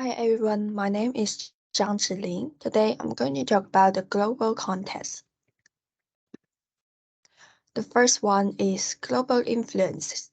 Hi everyone, my name is Zhang Zhiling. Today I'm going to talk about the global contest. The first one is global influence.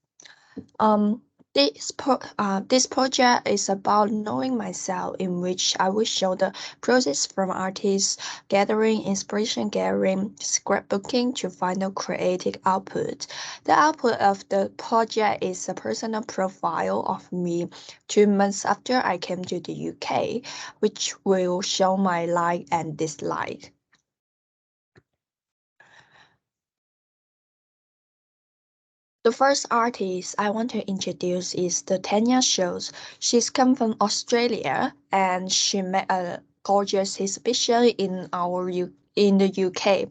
Um, this project is about knowing myself, in which I will show the process from artists gathering, inspiration gathering, scrapbooking to final creative output. The output of the project is a personal profile of me 2 months after I came to the UK, which will show my like and dislike. The first artist I want to introduce is the Tanya Shows. She's come from Australia and she made a gorgeous exhibition in the UK,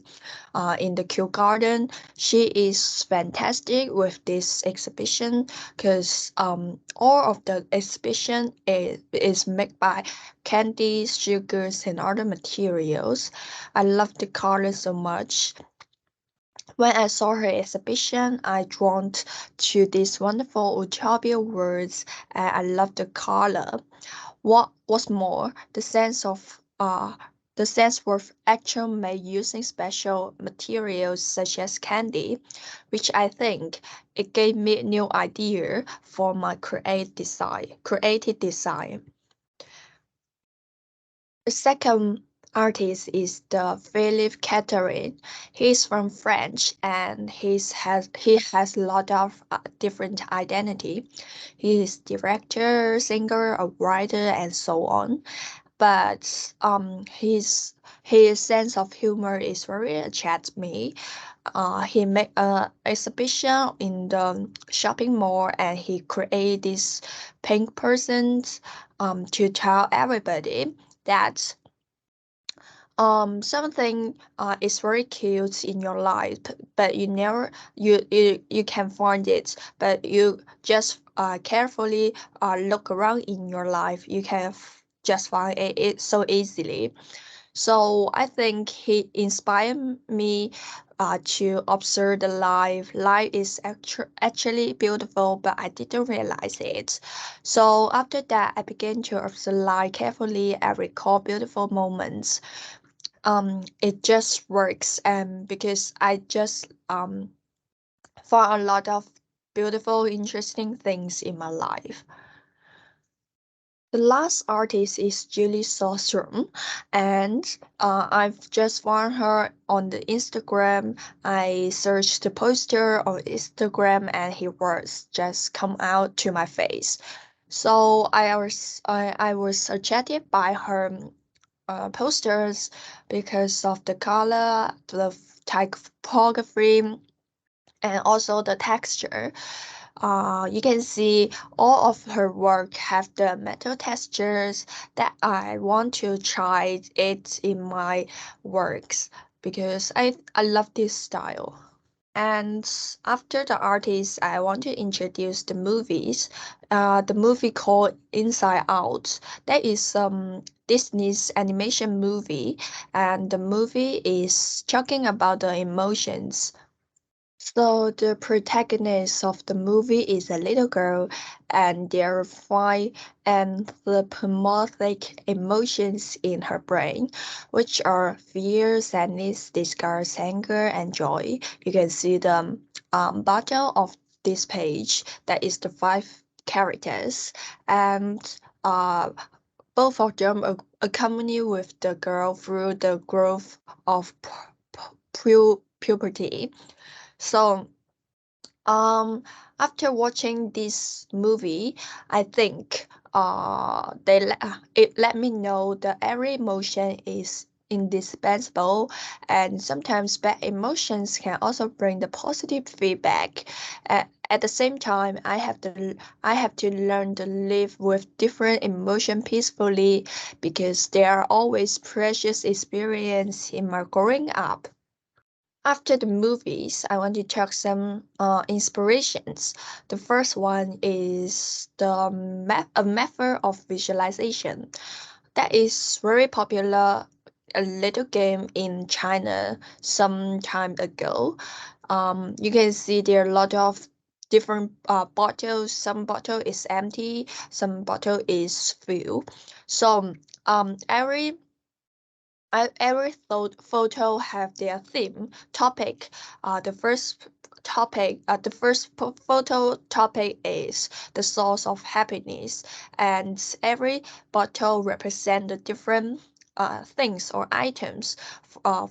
in the Kew Garden. She is fantastic with this exhibition because all of the exhibition is made by candies, sugars, and other materials. I love the color so much. When I saw her exhibition, I drawn to these wonderful utopia words, and I love the color. What was more, the sense was actual made using special materials such as candy, which I think it gave me a new idea for my creative design. The second artist is the Philippe Catherine. He's from France and he has a lot of different identity. He is director, singer, a writer, and so on. But his sense of humor is very attracts me. He made a exhibition in the shopping mall and he created this pink persons to tell everybody that something is very cute in your life, but you can find it, but you just carefully look around in your life, you can just find it so easily. So I think he inspired me to observe the life. Life is actually beautiful, but I didn't realize it. So after that, I began to observe life carefully and recall beautiful moments. It just works, and because I just found a lot of beautiful, interesting things in my life. The last artist is Julie Sostrom, and I've just found her on the Instagram. I searched the poster on Instagram, and he was just come out to my face. So I was attracted by her posters because of the color, the typography, and also the texture. You can see all of her work have the metal textures that I want to try it in my works because I love this style. And after the artist, I want to introduce the movies. The movie called Inside Out. That is Disney's animation movie, and the movie is talking about the emotions. So the protagonist of the movie is a little girl, and there are five anthropomorphic emotions in her brain, which are fear, sadness, disgust, anger, and joy. You can see the bottom of this page. That is the five characters, and both of them accompany with the girl through the growth of puberty. So um, after watching this movie, I think it let me know that every emotion is indispensable, and sometimes bad emotions can also bring the positive feedback. At the same time, I have to learn to live with different emotion peacefully because they are always precious experience in my growing up. After the movies, I want to talk some inspirations. The first one is a method of visualization that is very popular. A little game in China some time ago. You can see there are a lot of different bottles. Some bottle is empty, some bottle is filled. So every photo have their theme topic. The first photo topic is the source of happiness, and every bottle represent the different things or items.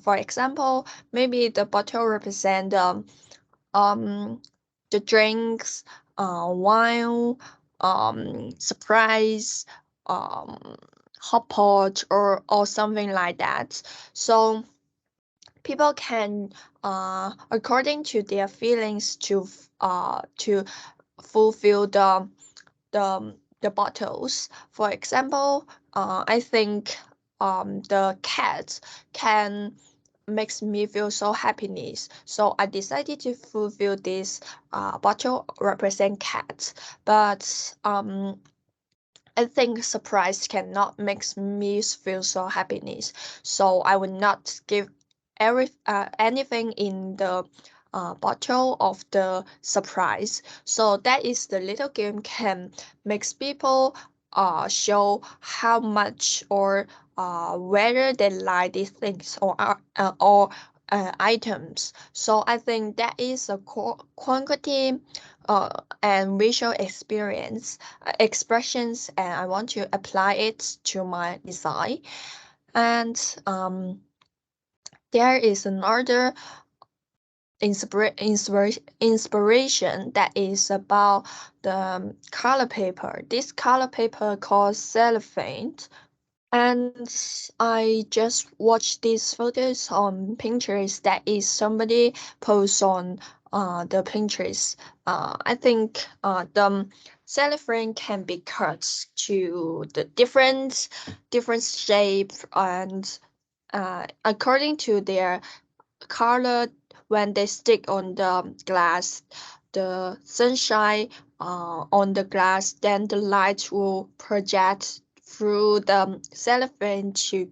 For example, maybe the bottle represent um the drinks, wine, surprise, um hot pot or something like that. So people can according to their feelings to fulfill the bottles. For example, I think the cat can makes me feel so happiness. So I decided to fulfill this bottle represent cat. But I think surprise cannot makes me feel so happiness. So I will not give anything in the bottle of the surprise. So that is the little game can makes people show how much or whether they like these things or items. So I think that is a quantity and visual experience expressions, and I want to apply it to my design. And there is another inspiration that is about the color paper. This color paper called cellophane. And I just watched these photos on Pinterest. That is somebody posts on the Pinterest. I think the cellophane can be cut to the different shape and according to their color when they stick on the glass, the sunshine on the glass, then the light will project through the cellophane to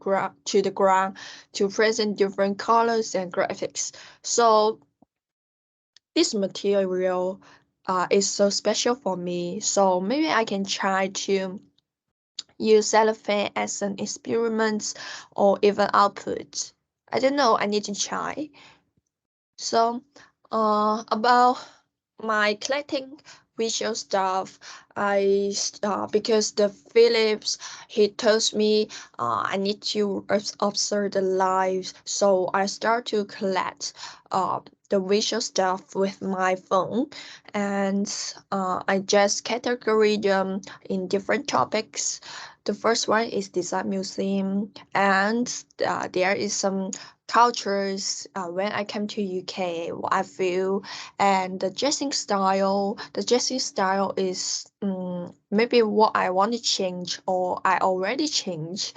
the ground to present different colors and graphics. So this material is so special for me. So maybe I can try to use cellophane as an experiment or even output. I don't know. I need to try. So, about my collecting visual stuff, because the Philips he told me I need to observe the lives, so I start to collect the visual stuff with my phone, and I just categorize them in different topics. The first one is design museum, and there is some cultures when I came to UK, what I feel, and the dressing style. The dressing style is maybe what I want to change or I already changed.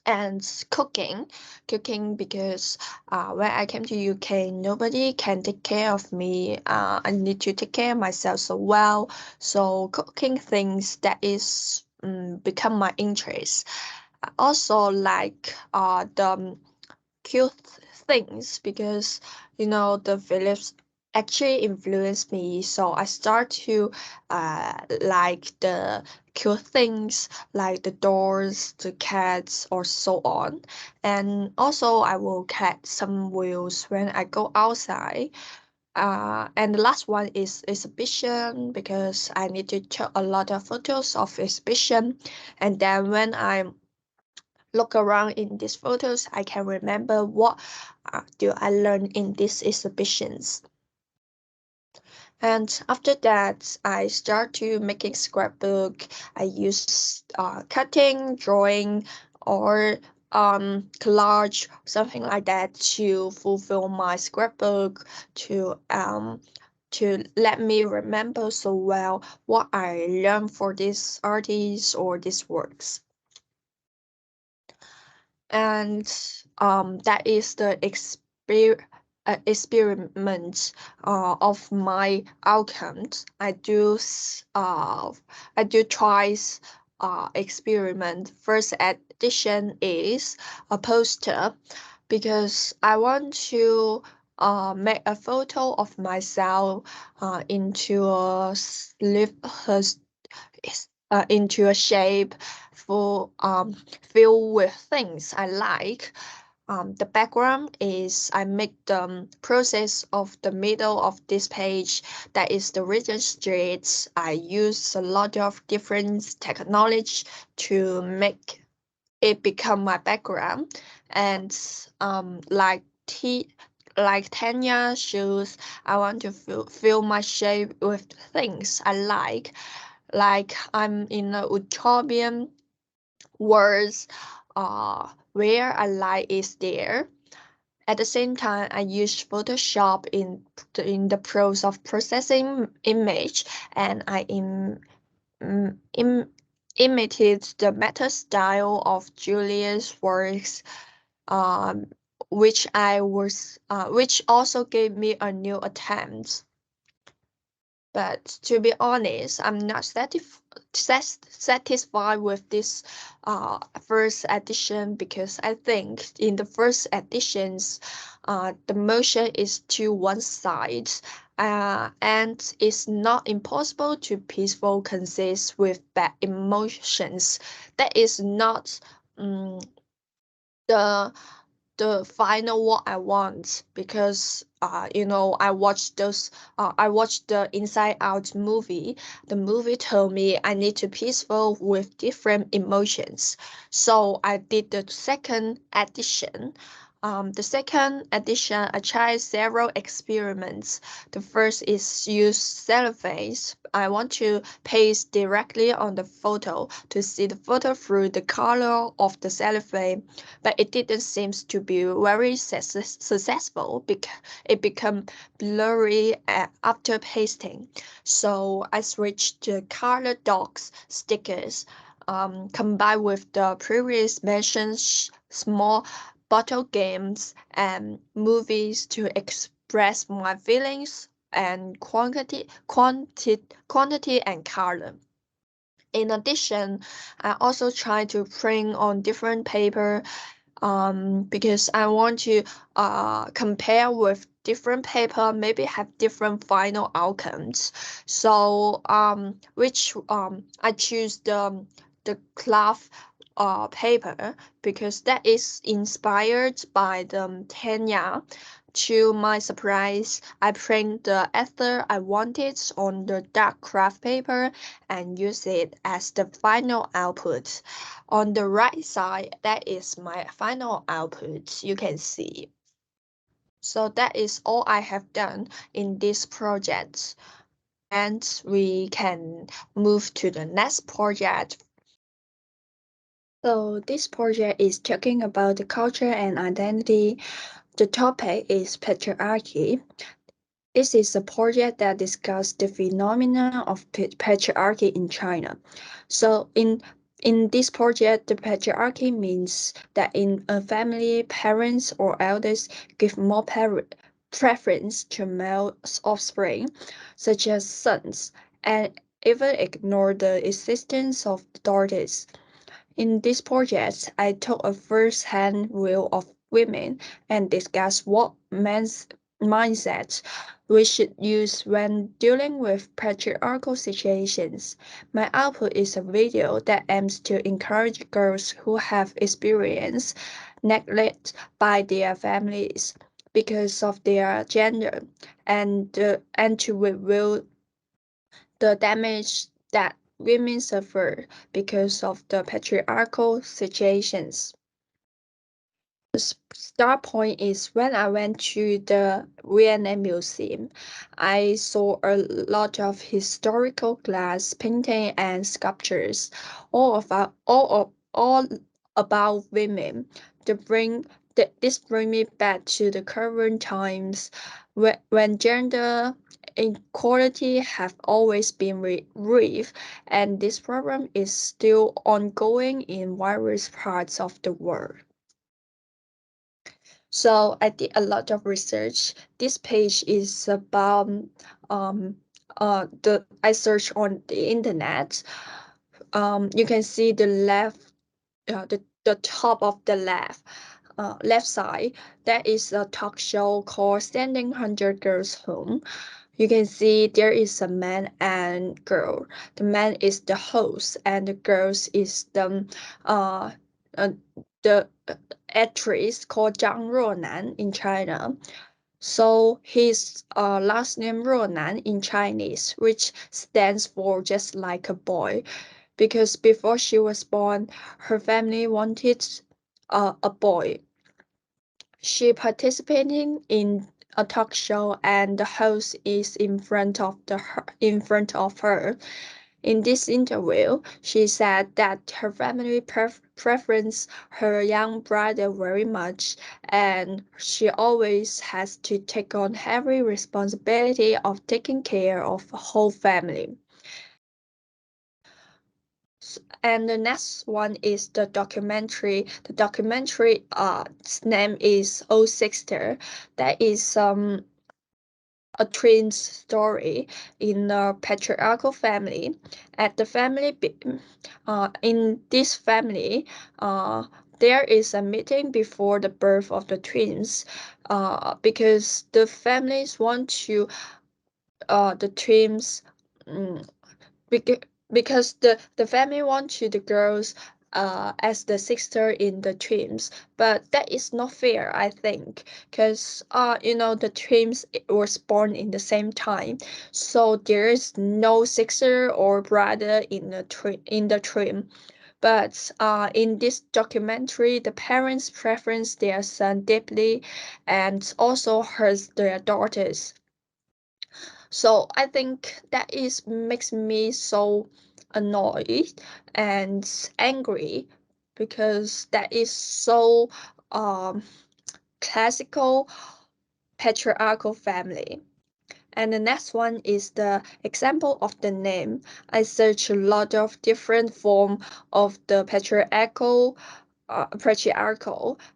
And cooking because when I came to UK, nobody can take care of me. I need to take care of myself so well. So cooking things that is become my interest. I also like the cute things because the Philips actually influenced me. So I start to like the cute things like the doors, the cats, or so on. And also I will catch some wheels when I go outside. And the last one is exhibition because I need to take a lot of photos of exhibition. And then when I look around in these photos, I can remember what do I learn in these exhibitions. And after that, I start to making scrapbook. I use cutting, drawing, or collage, something like that, to fulfill my scrapbook to let me remember so well what I learned for this artist or these works. And that is the experiment of my outcomes. I do twice experiment. First edition is a poster because I want to make a photo of myself into a into a shape for filled with things I like. The background is I make the process of the middle of this page, that is the Regent Street. I use a lot of different technology to make it become my background. And like Tanya shoes, I want to fill my shape with things I like I'm in a utopian words where a light is there. At the same time, I use Photoshop in the process of processing image, and I mm, im, imitated the meta style of Julius' works, um, which also gave me a new attempt. But to be honest, I'm not satisfied with this first edition, because I think in the first editions, the motion is to one side, and it's not impossible to peaceful consist with bad emotions. That is not um, the the final what I want, because I watched the Inside Out movie. The movie told me I need to peaceful with different emotions. So I did the second edition. I tried several experiments. The first is use cellophane. I want to paste directly on the photo to see the photo through the color of the cellophane, but it didn't seem to be very successful because it became blurry after pasting. So I switched to color dots stickers, combined with the previous mentioned small bottle games and movies to express my feelings and quantity and color. In addition, I also try to print on different paper, because I want to compare with different paper, maybe have different final outcomes. So which I choose the cloth paper, because that is inspired by the Tanya. To my surprise, I print the ether I wanted on the dark craft paper and use it as the final output. On the right side, that is my final output, you can see. So that is all I have done in this project. And we can move to the next project. So this project is talking about the culture and identity. The topic is patriarchy. This is a project that discusses the phenomena of patriarchy in China. So in this project, the patriarchy means that in a family, parents or elders give more preference to male offspring, such as sons, and even ignore the existence of daughters. In this project, I took a first-hand view of women and discussed what men's mindset we should use when dealing with patriarchal situations. My output is a video that aims to encourage girls who have experienced neglect by their families because of their gender, and to reveal the damage that women suffer because of the patriarchal situations. The start point is when I went to the Vienna Museum. I saw a lot of historical glass painting and sculptures, all about women. This bring me back to the current times when gender inequality have always been real, and this problem is still ongoing in various parts of the world. So I did a lot of research. This page is about the I searched on the internet. You can see the left, the top of the left. left side, there is a talk show called Standing 100 Girls Home. You can see there is a man and girl. The man is the host, and the girls is uh, uh the actress called Zhang Ruonan in China. So his last name Ruonan in Chinese, which stands for just like a boy, because before she was born, her family wanted a boy. She participating in a talk show, and the host is in front of her. In this interview, she said that her family preference her young brother very much, and she always has to take on heavy responsibility of taking care of the whole family. And the next one is the documentary. The documentary name is Oh Sister. That is a twin story in a patriarchal family. At the family, in this family, there is a meeting before the birth of the twins, because the families want to the twins. Um, because the family want to the girls as the sister in the twins, but that is not fair, I think, because the twins was born in the same time, so there is no sister or brother in the twin. But in this documentary, the parents preference their son deeply and also hurts their daughters. So I think that is makes me so annoyed and angry, because that is so um classical patriarchal family. And the next one is the example of the name. I searched a lot of different form of the patriarchal,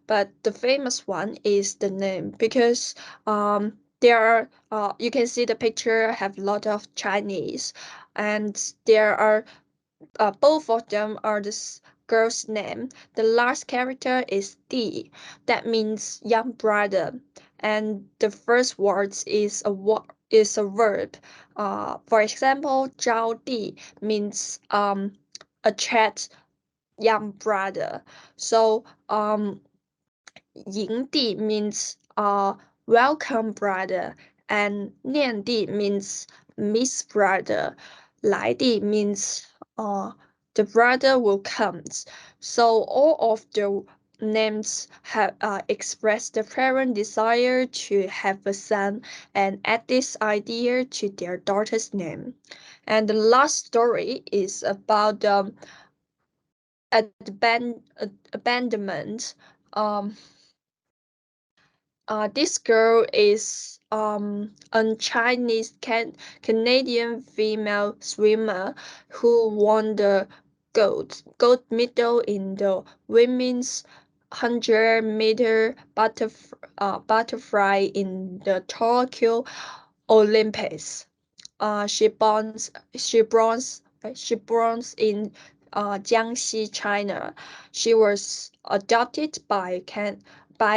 but the famous one is the name, because there are you can see the picture have a lot of Chinese, and there are both of them are this girl's name. The last character is Di, that means young brother, and the first words is a verb. For example, 招弟 means attract young brother. So 营地 means welcome brother, and 念弟 means miss brother, 来弟 means the brother will come. So all of the names have expressed the parent desire to have a son and add this idea to their daughter's name. And the last story is about abandonment. Um, this girl is a Chinese Canadian female swimmer who won the gold medal in the women's 100-meter butterfly in the Tokyo Olympics. She bronze in Jiangxi, China. She was adopted by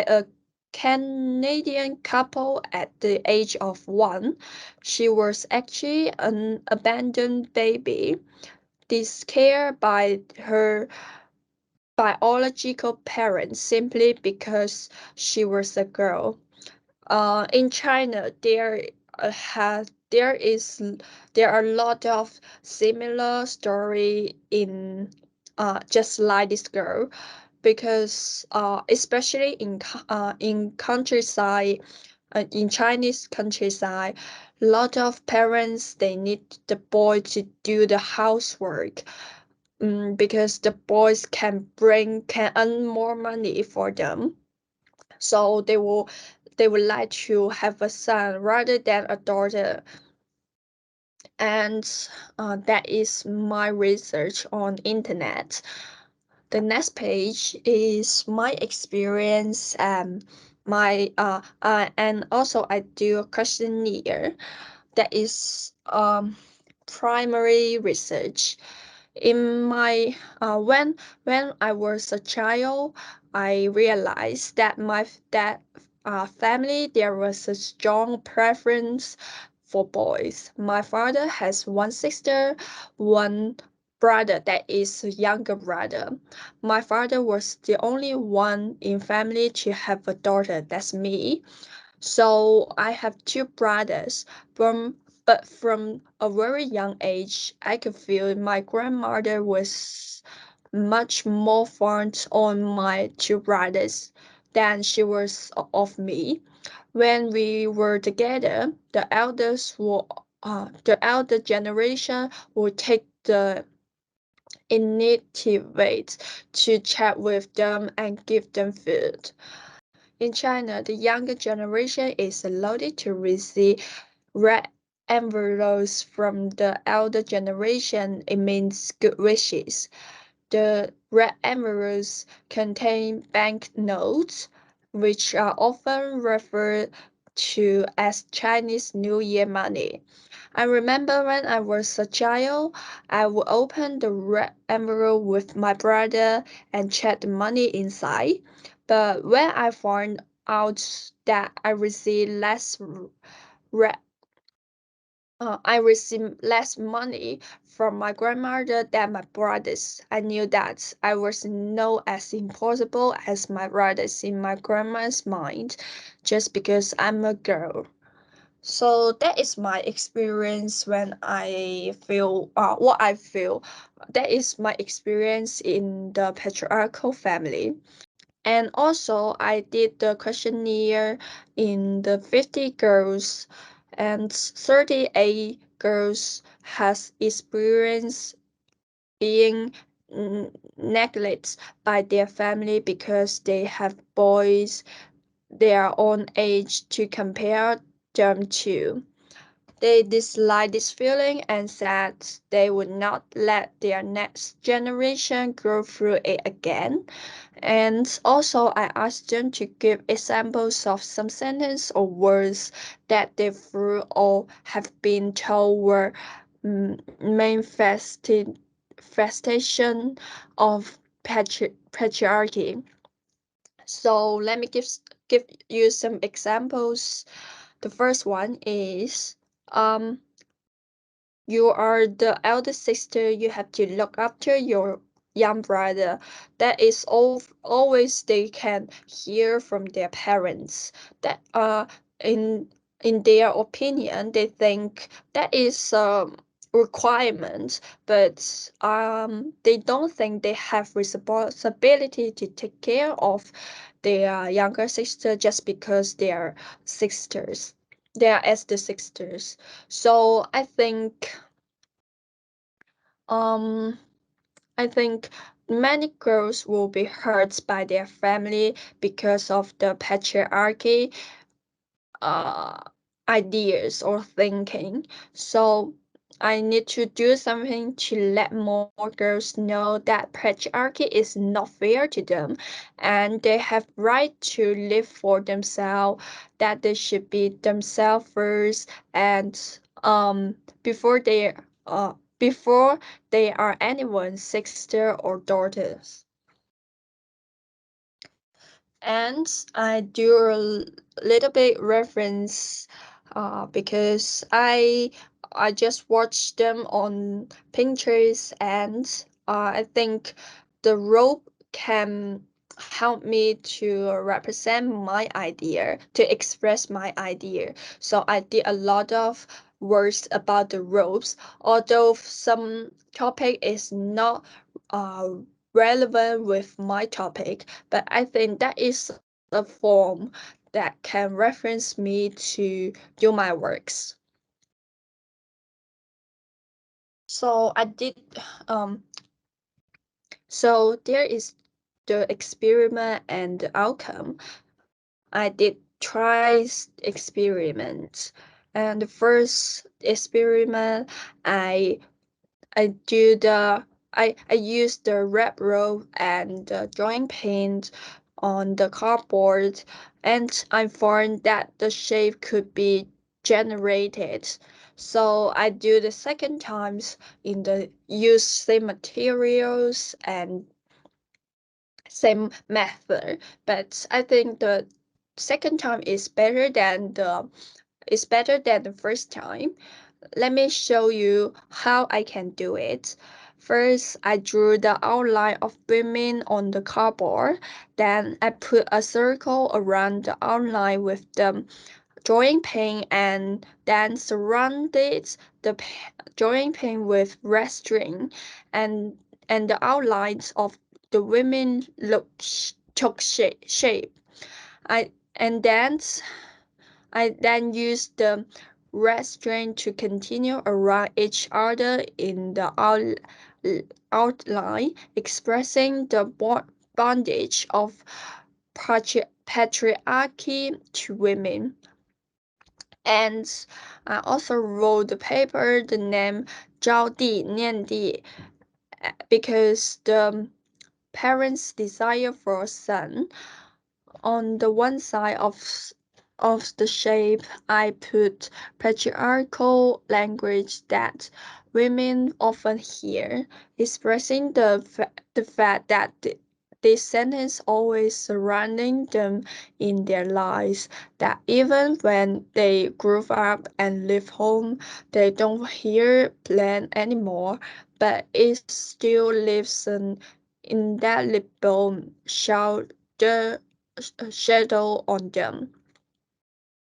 a Canadian couple at the age of 1. She was actually an abandoned baby, discared by her biological parents simply because she was a girl. In China, there are a lot of similar story in just like this girl, because especially in countryside, in Chinese countryside, a lot of parents they need the boy to do the housework, because the boys can earn more money for them, so they would like to have a son rather than a daughter. And that is my research on internet. The next page is my experience and my and also I do a questionnaire that is primary research. In my when I was a child, I realized that my that family there was a strong preference for boys. My father has one sister, one brother that is a younger brother. My father was the only one in family to have a daughter. That's me. So I have two brothers. From a very young age, I could feel my grandmother was much more fond on my two brothers than she was of me. When we were together, the elder generation would take the initiative to chat with them and give them food. In China, the younger generation is allowed to receive red envelopes from the elder generation. It means good wishes. The red envelopes contain banknotes, which are often referred to as Chinese New Year money. I remember when I was a child, I would open the red envelope with my brother and check the money inside. But when I found out that red I received less money from my grandmother than my brothers. I knew that I was not as important as my brothers in my grandma's mind just because I'm a girl. So that is my experience when I feel what I feel. That is my experience in the patriarchal family. And also, I did the questionnaire in the 50 girls, and 38 girls has experienced being neglected by their family because they have boys their own age to compare them to. They dislike this feeling and said they would not let their next generation go through it again. And also, I asked them to give examples of some sentence or words that they through or have been told were manifestation of patriarchy. So let me give you some examples. The first one is you are the eldest sister, you have to look after your young brother. That is always they can hear from their parents. That in in their opinion, they think that is a requirement, but they don't think they have responsibility to take care of their younger sister just because they are sisters. They are as the sisters. So um, I think many girls will be hurt by their family because of the patriarchy uh, ideas or thinking. So I need to do something to let more girls know that patriarchy is not fair to them and they have right to live for themselves, that they should be themselves first and before they uh before they are anyone's sister or daughters. And I do little bit reference because I just watched them on Pinterest and I think the rope can help me to represent my idea, to express my idea. So I did a lot of words about the ropes, although some topic is not uh, relevant with my topic, but I think that is a form that can reference me to do my works. So I did um so there is the experiment and the outcome. I did try experiments. And the first experiment I I do the I use the red rope and the drawing paint on the cardboard, and I found that the shape could be generated. So I do the second times in the use same materials and same method, but I think the second time is better than the first time. Let me show you how I can do it. First, I drew the outline of women on the cardboard. Then I put a circle around the outline with the drawing pen and then surrounded the drawing pen with red string and the outlines of the women took shape. I and then I then used the red string to continue around each other in the outline, expressing the bondage of patriarchy to women. And I also wrote the paper the name 招娣 Nian because the parents' desire for a son. On the one side of the shape, I put patriarchal language that women often hear, expressing the fact that this sentence always surrounding them in their lives, that even when they grow up and leave home, they don't hear plan anymore, but it still lives in that little shadow on them.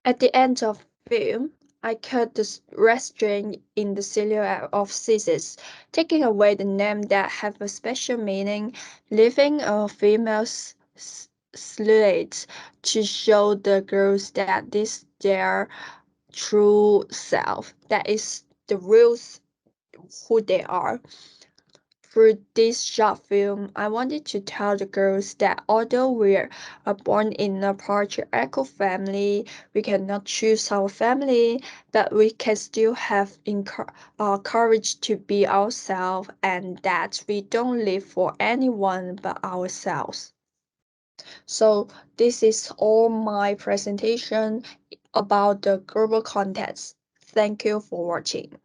At the end of film, I cut the red string in the silhouette of Cissus, taking away the name that have a special meaning, leaving a female silhouette to show the girls that this their true self, that is the real who they are. Through this short film, I wanted to tell the girls that although we're born in a patriarchal family, we cannot choose our family, but we can still have courage to be ourselves and that we don't live for anyone but ourselves. So this is all my presentation about the global context. Thank you for watching.